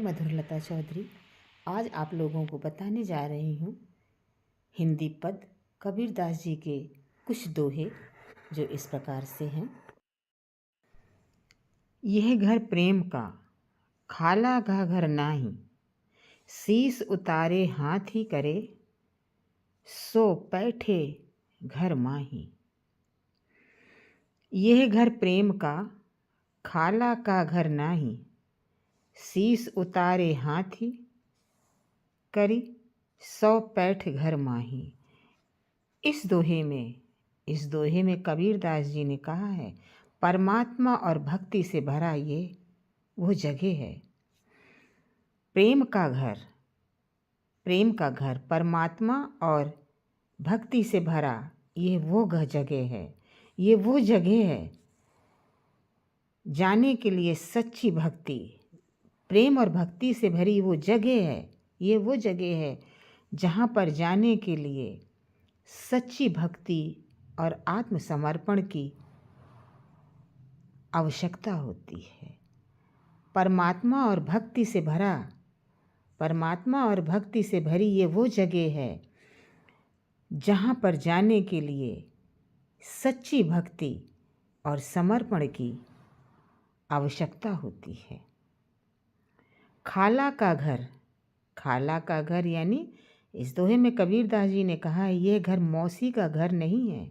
मधुरलता चौधरी आज आप लोगों को बताने जा रही हूँ हिंदी पद कबीरदास जी के कुछ दोहे जो इस प्रकार से हैं। यह घर प्रेम का खाला का घर नाही, शीस उतारे हाथ ही करे, सो पैठे घर माही। यह घर प्रेम का खाला का घर नाही, शीस उतारे हाथी करी, सौ पैठ घर माही। इस दोहे में कबीरदास जी ने कहा है परमात्मा और भक्ति से भरा ये वो जगह है। प्रेम का घर परमात्मा और भक्ति से भरा ये वो जगह है। ये वो जगह है जाने के लिए सच्ची भक्ति, प्रेम और भक्ति से भरी वो जगह है। ये वो जगह है जहाँ पर जाने के लिए सच्ची भक्ति और आत्मसमर्पण की आवश्यकता होती है। परमात्मा और भक्ति से भरी ये वो जगह है जहाँ पर जाने के लिए सच्ची भक्ति और समर्पण की आवश्यकता होती है। खाला का घर यानी इस दोहे में कबीरदास जी ने कहा है यह घर मौसी का घर नहीं है।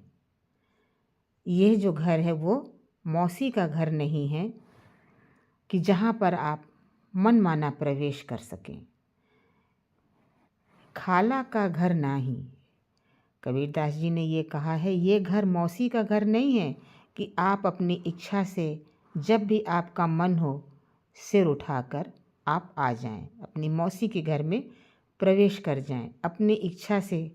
यह जो घर है वो मौसी का घर नहीं है कि जहाँ पर आप मनमाना प्रवेश कर सकें। खाला का घर नाही, कबीरदास जी ने ये कहा है ये घर मौसी का घर नहीं है कि आप अपनी इच्छा से जब भी आपका मन हो सिर उठाकर आप आ जाएं, अपनी मौसी के घर में प्रवेश कर जाएं, अपनी इच्छा से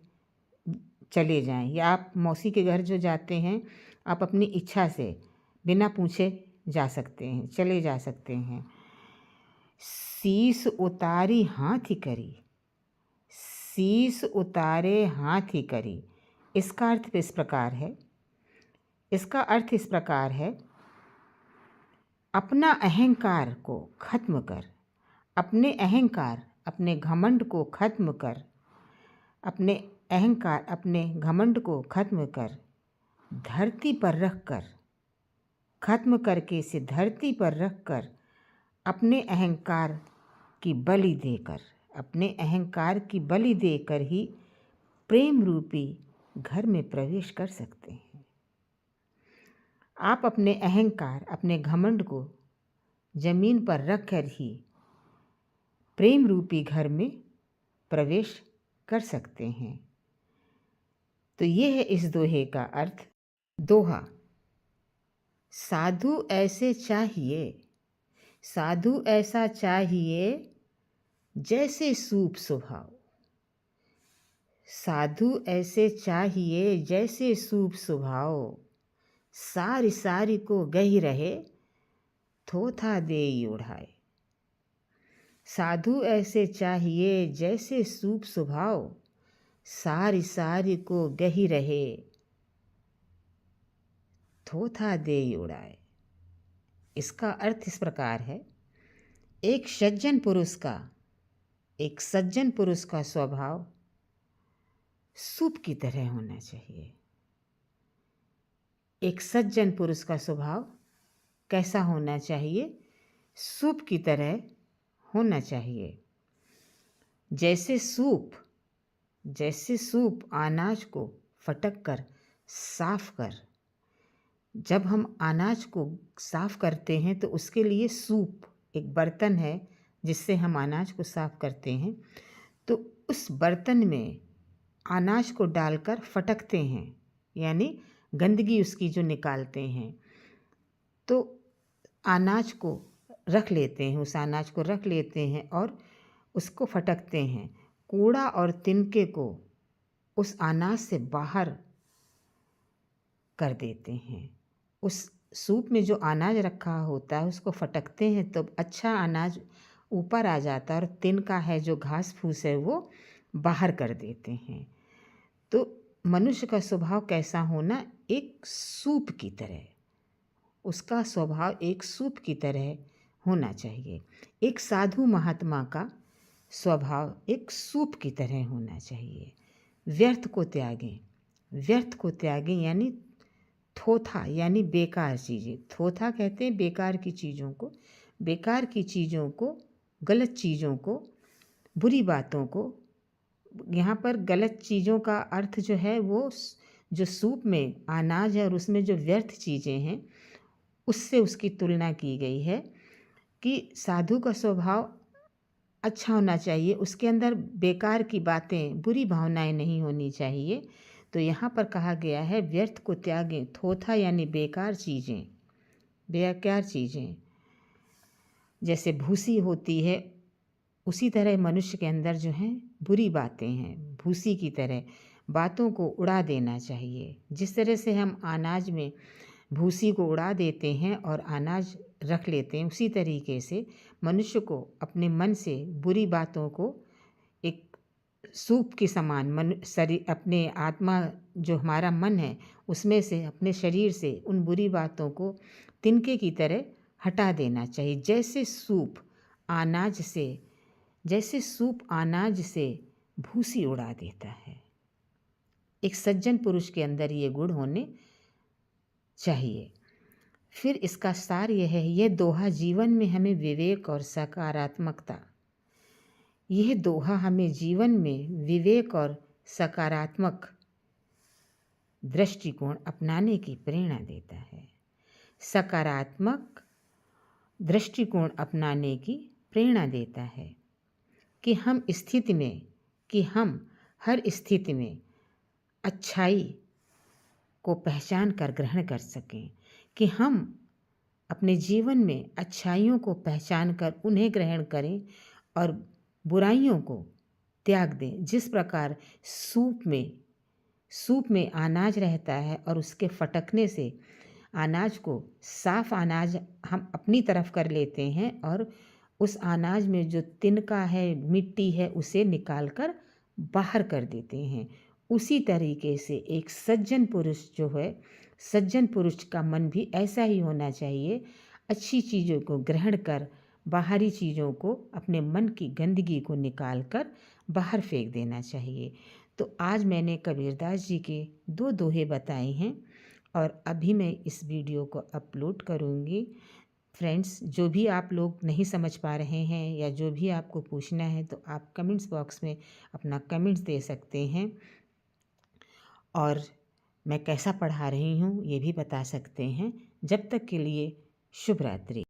चले जाएं। या आप मौसी के घर जो जाते हैं आप अपनी इच्छा से बिना पूछे जा सकते हैं, चले जा सकते हैं। शीस उतारी हाथ ही करी, शीस उतारे हाथ ही करी। इसका अर्थ इस प्रकार है अपना अहंकार को खत्म कर, अपने अहंकार अपने घमंड को खत्म कर, अपने अहंकार अपने घमंड को खत्म कर धरती पर रख कर, खत्म करके इसे धरती पर रख कर अपने अहंकार की बलि देकर, अपने अहंकार की बलि देकर ही प्रेम रूपी घर में प्रवेश कर सकते हैं। आप अपने अहंकार अपने घमंड को जमीन पर रख कर ही प्रेम रूपी घर में प्रवेश कर सकते हैं। तो ये है इस दोहे का अर्थ। दोहा, साधु ऐसा चाहिए जैसे सूप स्वभाव, साधु ऐसे चाहिए जैसे सूप स्वभाव, सारी को गही रहे थोथा दे उड़ाए। साधु ऐसे चाहिए जैसे सूप स्वभाव, सारी को गही रहे थोथा दे उड़ाए। इसका अर्थ इस प्रकार है एक सज्जन पुरुष का स्वभाव सूप की तरह होना चाहिए। एक सज्जन पुरुष का स्वभाव कैसा होना चाहिए? सूप की तरह होना चाहिए। जैसे सूप अनाज को फटक कर साफ कर, जब हम अनाज को साफ करते हैं तो उसके लिए सूप एक बर्तन है जिससे हम अनाज को साफ करते हैं। तो उस बर्तन में अनाज को डालकर फटकते हैं, यानी गंदगी उसकी जो निकालते हैं। तो अनाज को रख लेते हैं, उस अनाज को रख लेते हैं और उसको फटकते हैं। कूड़ा और तिनके को उस अनाज से बाहर कर देते हैं। उस सूप में जो अनाज रखा होता है उसको फटकते हैं तो अच्छा अनाज ऊपर आ जाता है और तिनका है जो घास फूस है वो बाहर कर देते हैं। तो मनुष्य का स्वभाव कैसा होना? एक सूप की तरह, उसका स्वभाव एक सूप की तरह होना चाहिए। एक साधु महात्मा का स्वभाव एक सूप की तरह होना चाहिए। व्यर्थ को त्यागें, व्यर्थ को त्यागें यानी थोथा यानी बेकार चीज़ें। थोथा कहते हैं बेकार की चीज़ों को, बेकार की चीज़ों को, गलत चीज़ों को, बुरी बातों को। यहाँ पर गलत चीज़ों का अर्थ जो है वो जो सूप में अनाज है और उसमें जो व्यर्थ चीज़ें हैं उससे उसकी तुलना की गई है कि साधु का स्वभाव अच्छा होना चाहिए, उसके अंदर बेकार की बातें, बुरी भावनाएं नहीं होनी चाहिए। तो यहाँ पर कहा गया है व्यर्थ को त्यागें, थोथा यानी बेकार चीज़ें, बेकार चीज़ें जैसे भूसी होती है उसी तरह मनुष्य के अंदर जो हैं बुरी बातें हैं, भूसी की तरह बातों को उड़ा देना चाहिए। जिस तरह से हम अनाज में भूसी को उड़ा देते हैं और अनाज रख लेते हैं, उसी तरीके से मनुष्य को अपने मन से बुरी बातों को एक सूप के समान मन शरीर अपने आत्मा जो हमारा मन है उसमें से अपने शरीर से उन बुरी बातों को तिनके की तरह हटा देना चाहिए। जैसे सूप अनाज से भूसी उड़ा देता है। एक सज्जन पुरुष के अंदर ये गुण होने चाहिए। फिर इसका सार यह है, यह दोहा जीवन में हमें विवेक और सकारात्मकता, यह दोहा हमें जीवन में विवेक और सकारात्मक दृष्टिकोण अपनाने की प्रेरणा देता है। सकारात्मक दृष्टिकोण अपनाने की प्रेरणा देता है कि हम हर स्थिति में अच्छाई को पहचान कर ग्रहण कर सकें, कि हम अपने जीवन में अच्छाइयों को पहचान कर उन्हें ग्रहण करें और बुराइयों को त्याग दें। जिस प्रकार सूप में अनाज रहता है और उसके फटकने से अनाज को साफ अनाज हम अपनी तरफ कर लेते हैं और उस अनाज में जो तिनका है, मिट्टी है, उसे निकाल कर बाहर कर देते हैं। उसी तरीके से एक सज्जन पुरुष जो है, सज्जन पुरुष का मन भी ऐसा ही होना चाहिए। अच्छी चीज़ों को ग्रहण कर बाहरी चीज़ों को, अपने मन की गंदगी को निकाल कर बाहर फेंक देना चाहिए। तो आज मैंने कबीरदास जी के 2 दोहे बताए हैं और अभी मैं इस वीडियो को अपलोड करूँगी। फ्रेंड्स, जो भी आप लोग नहीं समझ पा रहे हैं या जो भी आपको पूछना है तो आप कमेंट्स बॉक्स में अपना कमेंट्स दे सकते हैं और मैं कैसा पढ़ा रही हूँ ये भी बता सकते हैं। जब तक के लिए शुभ रात्रि।